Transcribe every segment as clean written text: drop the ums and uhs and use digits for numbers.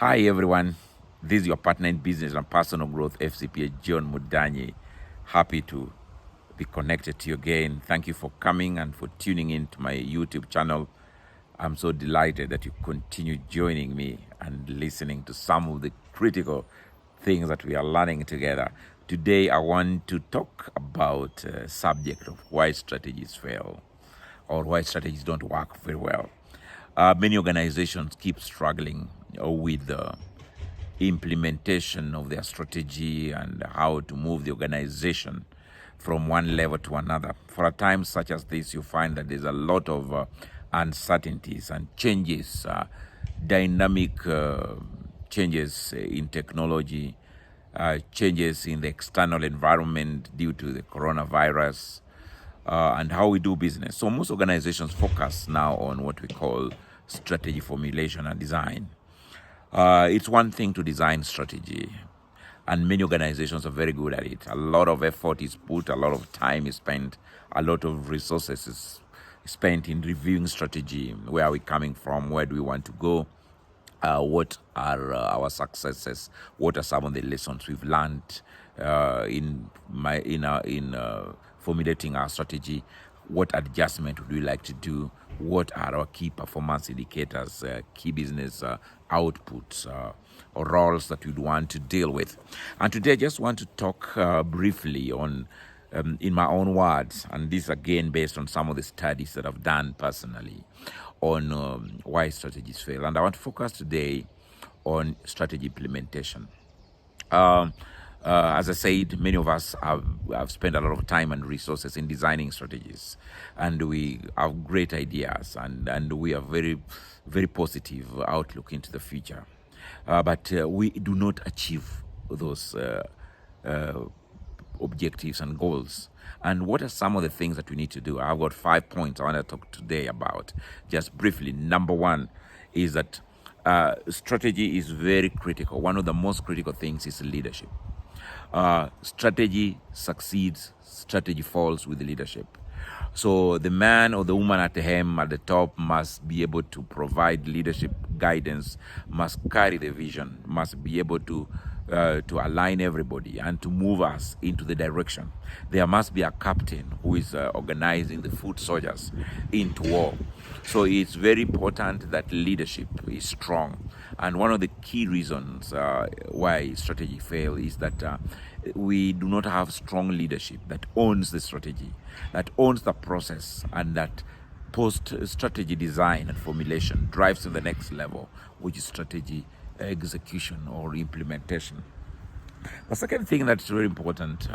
Hi everyone, this is your partner in business and personal growth, FCPA John Mudanyi. Happy to be connected to you again. Thank you for coming and for tuning in to my YouTube channel. I'm so delighted that you continue joining me and listening to some of the critical things that we are learning together. Today I want to talk about a subject of why strategies fail or why strategies don't work very well. Many organizations keep struggling with the implementation of their strategy and how to move the organization from one level to another. For a time such as this, you find that there's a lot of uncertainties and changes, dynamic changes in technology, changes in the external environment due to the coronavirus, and how we do business. So most organizations focus now on what we call strategy formulation and design. It's one thing to design strategy, and many organizations are very good at it. A lot of effort is put, a lot of time is spent, a lot of resources is spent in reviewing strategy. Where are we coming from? Where do we want to go? What are our successes? What are some of the lessons we've learned in formulating our strategy? What adjustment would we like to do? What are our key performance indicators, key business outputs, or roles that we'd want to deal with? And today I just want to talk briefly on, in my own words, and this again based on some of the studies that I've done personally, on why strategies fail. And I want to focus today on strategy implementation. As I said, many of us have spent a lot of time and resources in designing strategies, and we have great ideas, and we have very, very positive outlook into the future. But we do not achieve those objectives and goals. And what are some of the things that we need to do? I've got 5 points I want to talk today about, just briefly. Number one is that strategy is very critical. One of the most critical things is leadership. Strategy succeeds, strategy falls with leadership. So the man or the woman at the helm at the top must be able to provide leadership guidance, must carry the vision, must be able to align everybody and to move us into the direction. There must be a captain who is organizing the foot soldiers into war. So it's very important that leadership is strong. And one of the key reasons why strategy fail is that we do not have strong leadership that owns the strategy, that owns the process, and that post-strategy design and formulation drives to the next level, which is strategy execution or implementation. The second thing that's very important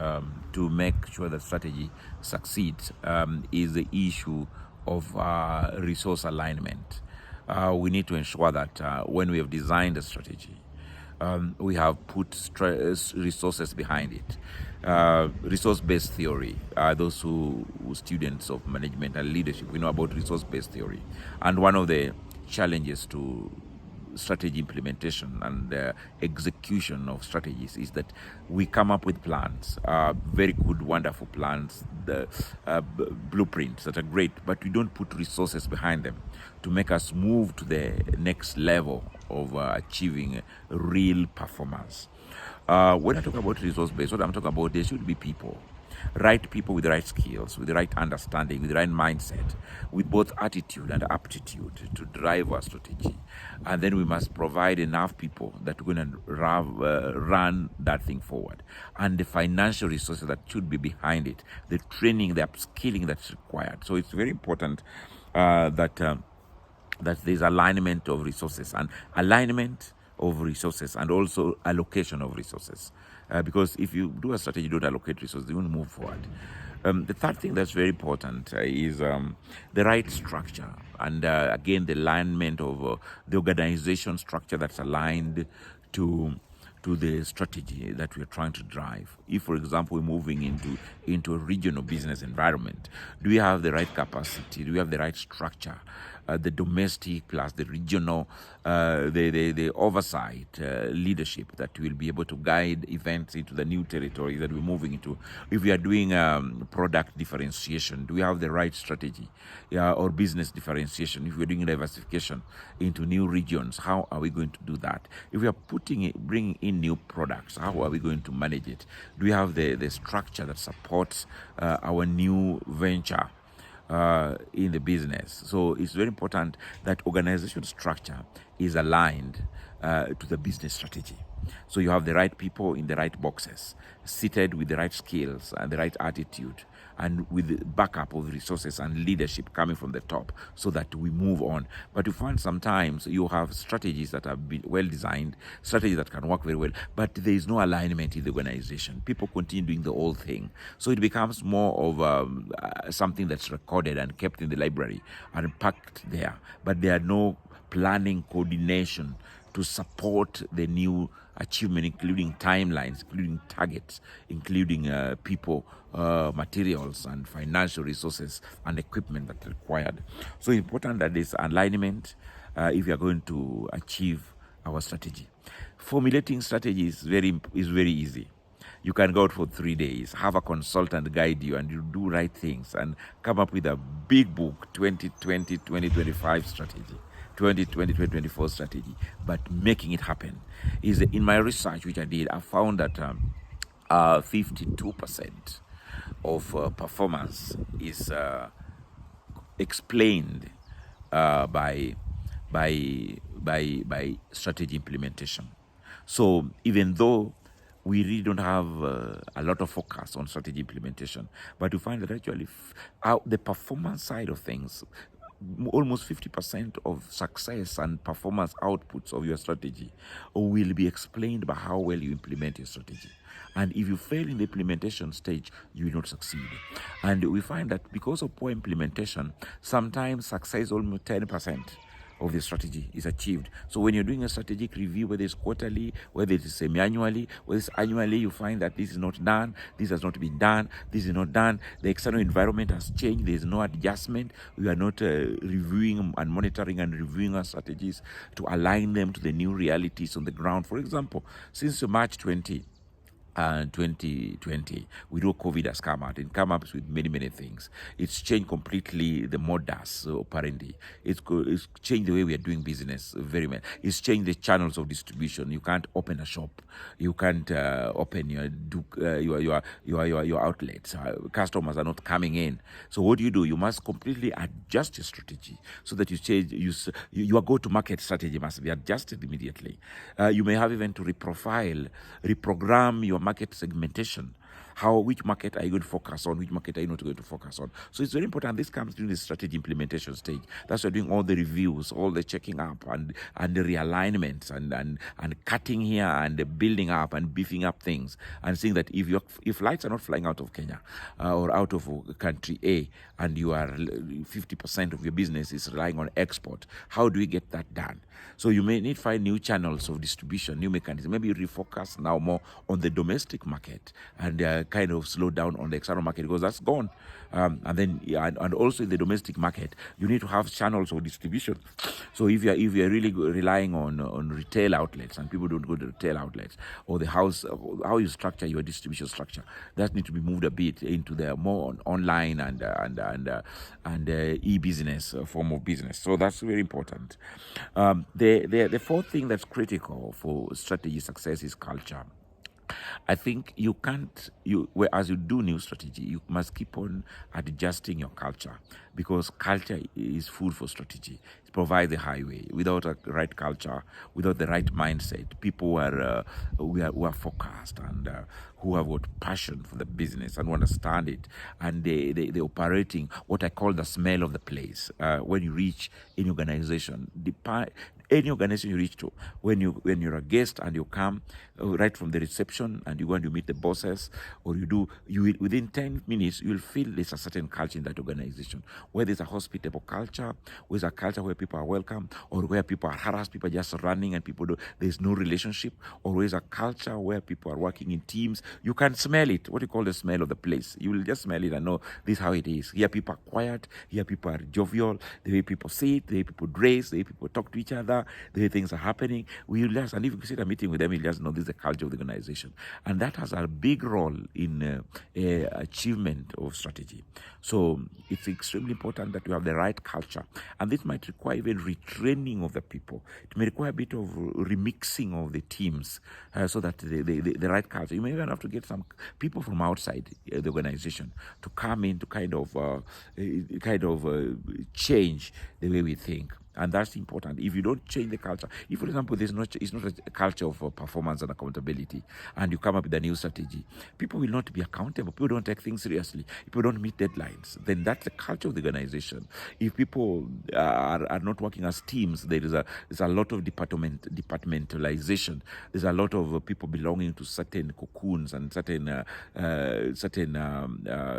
to make sure that strategy succeeds is the issue of resource alignment. We need to ensure that when we have designed a strategy, we have put resources behind it. Resource-based theory, those who students of management and leadership, we know about resource-based theory. And one of the challenges to strategy implementation and execution of strategies is that we come up with plans, very good, wonderful plans, the blueprints that are great, but we don't put resources behind them to make us move to the next level of achieving real performance. When I talk about resource-based, what I'm talking about, there should be people with the right skills, with the right understanding, with the right mindset, with both attitude and aptitude to drive our strategy. And then we must provide enough people that are going to run that thing forward. And the financial resources that should be behind it, the training, the upskilling that's required. So it's very important that there's alignment of resources, and also allocation of resources. Because if you do a strategy, you don't allocate resources, you won't move forward. The third thing that's very important is the right structure, and again, the alignment of the organization structure that's aligned to the strategy that we're trying to drive. If, for example, we're moving into a regional business environment, do we have the right capacity? Do we have the right structure the domestic plus the regional, the oversight leadership that will be able to guide events into the new territories that we're moving into. If we are doing product differentiation, do we have the right strategy? Or business differentiation? If we're doing diversification into new regions, how are we going to do that? If we are bringing in new products, how are we going to manage it? Do we have the structure that supports our new venture in the business? So it's very important that organization structure is aligned to the business strategy. So you have the right people in the right boxes, seated with the right skills and the right attitude, and with the backup of resources and leadership coming from the top, so that we move on. But you find sometimes you have strategies that are well designed, strategies that can work very well, but there is no alignment in the organization. People continue doing the old thing. So it becomes more of something that's recorded and kept in the library and packed there. But there are no planning, coordination to support the new achievement, including timelines, including targets, including people, materials, and financial resources and equipment that's required. So it's important that there's alignment if you are going to achieve our strategy. Formulating strategy is very easy. You can go out for 3 days, have a consultant guide you, and you do right things and come up with a big book, 2020-2025 strategy. 2020-2024 strategy, but making it happen is, in my research which I did, I found that 52% of performance is explained by strategy implementation. So even though we really don't have a lot of focus on strategy implementation, but you find that actually the performance side of things, almost 50% of success and performance outputs of your strategy will be explained by how well you implement your strategy. And if you fail in the implementation stage, you will not succeed. And we find that because of poor implementation, sometimes success almost 10% of the strategy is achieved. So when you're doing a strategic review, whether it's quarterly, whether it's semi-annually, whether it's annually, you find that this is not done, this has not been done, this is not done, the external environment has changed, there is no adjustment, we are not reviewing and monitoring and reviewing our strategies to align them to the new realities on the ground. For example, since March 2020, we know COVID has come out. It come up with many things. It's changed completely the modus operandi. It's changed the way we are doing business very much. It's changed the channels of distribution. You can't open a shop. You can't open your outlets. Customers are not coming in. So what do? You must completely adjust your strategy so that you change. Your go-to-market strategy must be adjusted immediately. You may have even to reprogram your market segmentation. Which market are you going to focus on? Which market are you not going to focus on? So it's very important. This comes during the strategy implementation stage. That's why we're doing all the reviews, all the checking up and the realignments and cutting here and building up and beefing up things and seeing that if flights are not flying out of Kenya or out of country A, and you are 50% of your business is relying on export, how do we get that done? So you may need to find new channels of distribution, new mechanisms. Maybe you refocus now more on the domestic market and kind of slow down on the external market because that's gone. And also in the domestic market, you need to have channels of distribution. So if you're really relying on retail outlets and people don't go to retail outlets, or the house, how you structure your distribution structure, that needs to be moved a bit into the more online and e-business form of business. So that's very important. The fourth thing that's critical for strategy success is culture. I think as you do new strategy, you must keep on adjusting your culture, because culture is food for strategy. It provides the highway. Without a right culture, without the right mindset, people who are focused and who have got passion for the business and who understand it, and they're operating what I call the smell of the place. When you reach an organization, Any organization you reach to, when you're a guest and you come right from the reception and you go and you meet the bosses, or within 10 minutes you'll feel there's a certain culture in that organization, where there's a hospitable culture, where there's a culture where people are welcome, or where people are harassed, people are just running and there's no relationship, or where there's a culture where people are working in teams. You can smell it, what you call the smell of the place. You will just smell it and know this is how it is. Here people are quiet, here people are jovial, the way people sit, the way people dress, the way people talk to each other, the way things are happening. And if you sit a meeting with them, you just know this is the culture of the organization. And that has a big role in achievement of strategy. So it's extremely important that you have the right culture. And this might require even retraining of the people. It may require a bit of remixing of the teams so that the right culture. You may even have to get some people from outside the organization to come in to kind of change the way we think. And that's important. If you don't change the culture, if, for example, it's not a culture of performance and accountability, and you come up with a new strategy, people will not be accountable. People don't take things seriously. People don't meet deadlines. Then that's the culture of the organization. If people are not working as teams, there's a lot of departmentalization. There's a lot of people belonging to certain cocoons and certain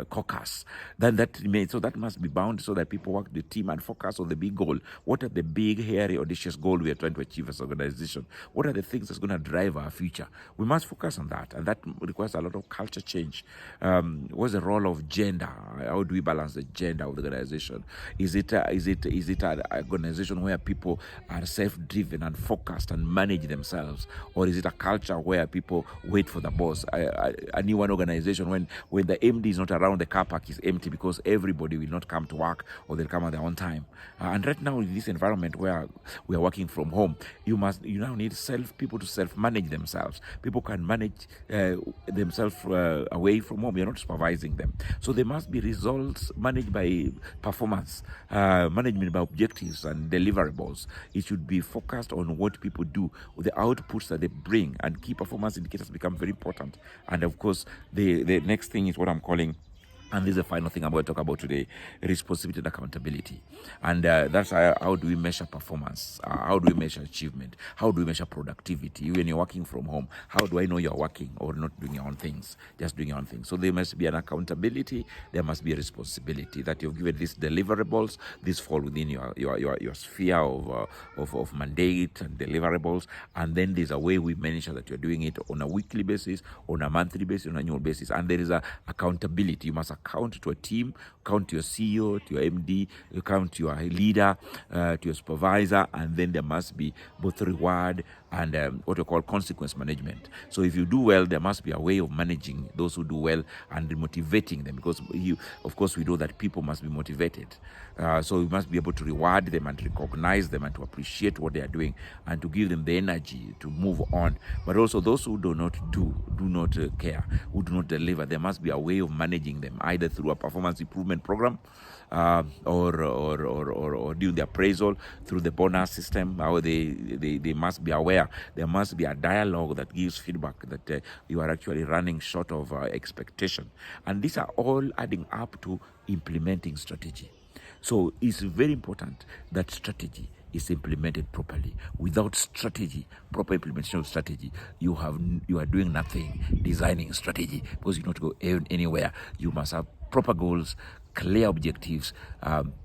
caucus. Then that must be bound so that people work the team and focus on the big goal. What are the big, hairy, audacious goal we are trying to achieve as an organization? What are the things that's going to drive our future? We must focus on that, and that requires a lot of culture change. What's the role of gender? How do we balance the gender of the organization? Is it an organization where people are self-driven and focused and manage themselves, or is it a culture where people wait for the boss? A new one organization, when the MD is not around, the car park is empty because everybody will not come to work, or they'll come at their own time. And right now in this environment where we are working from home, you now need people to self-manage themselves. People can manage themselves away from home. You're not supervising them. So there must be results managed by performance, management by objectives and deliverables. It should be focused on what people do, the outputs that they bring, and key performance indicators become very important. And of course, the next thing is what I'm calling, and this is the final thing I'm going to talk about today, responsibility and accountability. And that's how do we measure performance? How do we measure achievement? How do we measure productivity? When you're working from home, how do I know you're working or not doing your own things, just doing your own things? So there must be an accountability, there must be a responsibility that you've given these deliverables. These fall within your sphere of mandate and deliverables. And then there's a way we manage that you're doing it on a weekly basis, on a monthly basis, on an annual basis. And there is a accountability. You must account to a team, account to your CEO, to your MD, account to your leader, to your supervisor, and then there must be both reward and what we call consequence management. So if you do well, there must be a way of managing those who do well and motivating them, because of course we know that people must be motivated. So we must be able to reward them and recognize them and to appreciate what they are doing and to give them the energy to move on. But also those who do not care, who do not deliver, there must be a way of managing them, either through a performance improvement program or during the appraisal, through the bonus system. How they must be aware. There must be a dialogue that gives feedback that you are actually running short of expectation. And these are all adding up to implementing strategy. So it's very important that strategy is implemented properly. Without strategy, proper implementation of strategy, you are doing nothing designing strategy, because you don't go anywhere. You must have proper goals, clear objectives,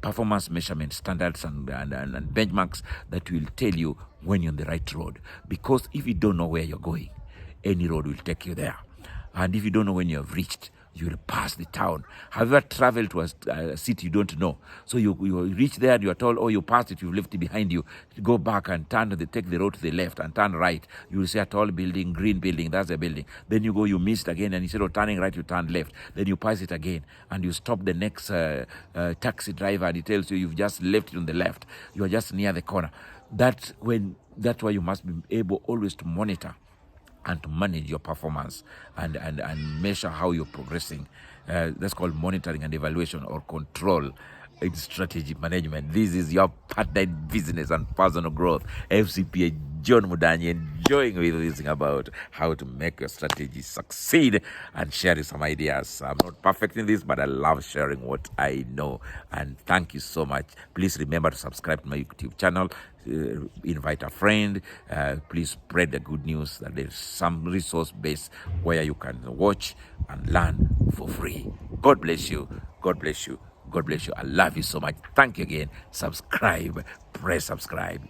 performance measurement standards and benchmarks that will tell you when you're on the right road. Because if you don't know where you're going, any road will take you there. And if you don't know when you have reached, you will pass the town. Have you ever traveled to a city you don't know? So you reach there and you are told, oh, you passed it, you've left it behind you. Go back and take the road to the left and turn right. You will see a tall building, green building, that's the building. Then you go, you missed again, and instead of turning right, you turn left. Then you pass it again, and you stop the next taxi driver, and he tells you you've just left it on the left. You are just near the corner. That's why you must be able always to monitor and to manage your performance and measure how you're progressing. That's called monitoring and evaluation, or control in strategy management. This is your partner in business and personal growth, FCPA John Mudanyi, enjoying with listening about how to make your strategy succeed and sharing some ideas. I'm not perfect in this, but I love sharing what I know. And thank you so much. Please remember to subscribe to my YouTube channel. invite a friend. Please spread the good news that there's some resource base where you can watch and learn for free. God bless you. God bless you. God bless you. I love you so much. Thank you again. Subscribe. Press subscribe.